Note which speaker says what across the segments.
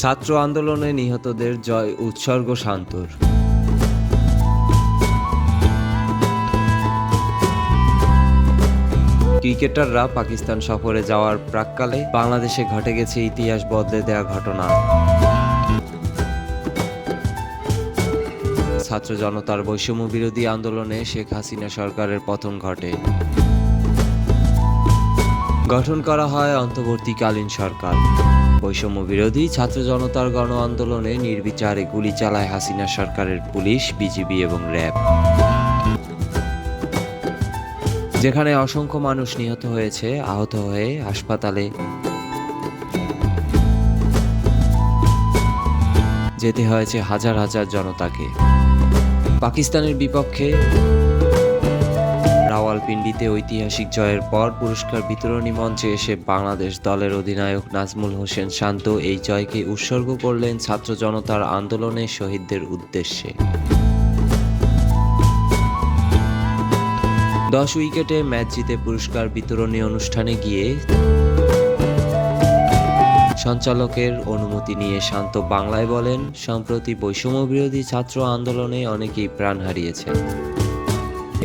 Speaker 1: ছাত্র আন্দোলনে নিহতদের জয় উৎসর্গ শান্তর। ক্রিকেটাররা পাকিস্তান সফরে যাওয়ার প্রাক্কালে বাংলাদেশে ঘটে গেছে ইতিহাস বদলে দেয়া ঘটনা। ছাত্র জনতার বৈষম্য বিরোধী আন্দোলনে শেখ হাসিনা সরকারের পতন ঘটে। গঠন করা হয় অন্তর্বর্তীকালীন সরকার। বৈষম্য বিরোধী ছাত্র জনতার গণ আন্দোলনে নির্বিচারে গুলি চালায় হাসিনা সরকারের পুলিশ, বিজিবি এবং র্যাব। যেখানে অসংখ্য মানুষ নিহত হয়েছে, আহত হয়ে হাসপাতালে যেতে হয়েছে হাজার হাজার জনতাকে। পাকিস্তানের বিপক্ষে রাওয়ালপিন্ডিতে ঐতিহাসিক জয়ের পর পুরস্কার বিতরণী মঞ্চে এসে বাংলাদেশ দলের অধিনায়ক নাজমুল হোসেন শান্ত এই জয়কে উৎসর্গ করলেন ছাত্র জনতার আন্দোলনে শহীদদের উদ্দেশ্যে। 10 উইকেটে ম্যাচ জিতে পুরস্কার বিতরণী অনুষ্ঠানে গিয়ে সঞ্চালকের অনুমতি নিয়ে শান্ত বাংলায় বলেন, সম্প্রতি বৈষম্য বিরোধী ছাত্র আন্দোলনে অনেকেই প্রাণ হারিয়েছেন।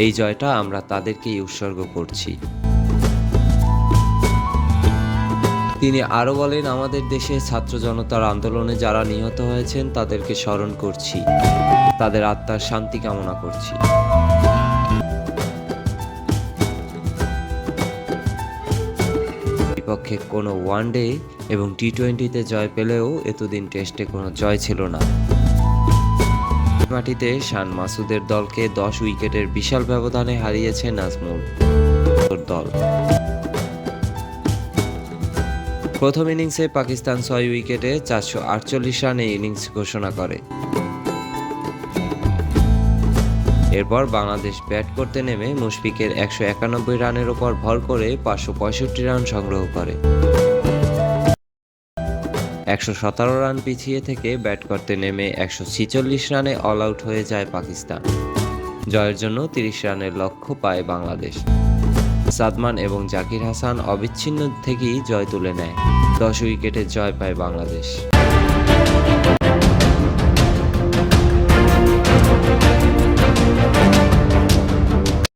Speaker 1: এই জয়টা আমরা তাদেরকেই উৎসর্গ করছি। তিনি আরও বলেন, আমাদের দেশে ছাত্র জনতার আন্দোলনে যারা নিহত হয়েছেন তাদেরকে স্মরণ করছি, তাদের আত্মার শান্তি কামনা করছি। বিপক্ষে কোনো ওয়ানডে এবং টি-20তে জয় পেলেও এতদিন টেস্টে কোনো জয় ছিল না। মাটিতে শান মাসুদের দলকে 10 উইকেটের বিশাল ব্যবধানে হারিয়েছে নাজমুল দল। প্রথম ইনিংসে পাকিস্তান 6 উইকেটে 448 রানে ইনিংস ঘোষণা করে। এরপর বাংলাদেশ ব্যাট করতে নেমে মুশফিকের 191 রানের ওপর ভর করে 565 রান সংগ্রহ করে। 117 রান পিছিয়ে থেকে ব্যাট করতে নেমে 146 রানে অল আউট হয়ে যায় পাকিস্তান। জয়ের জন্য 30 রানের লক্ষ্য পায় বাংলাদেশ। সাদমান এবং জাকির হাসান অবিচ্ছিন্ন থেকেই জয় তুলে নেয়। 10 উইকেটে জয় পায় বাংলাদেশ।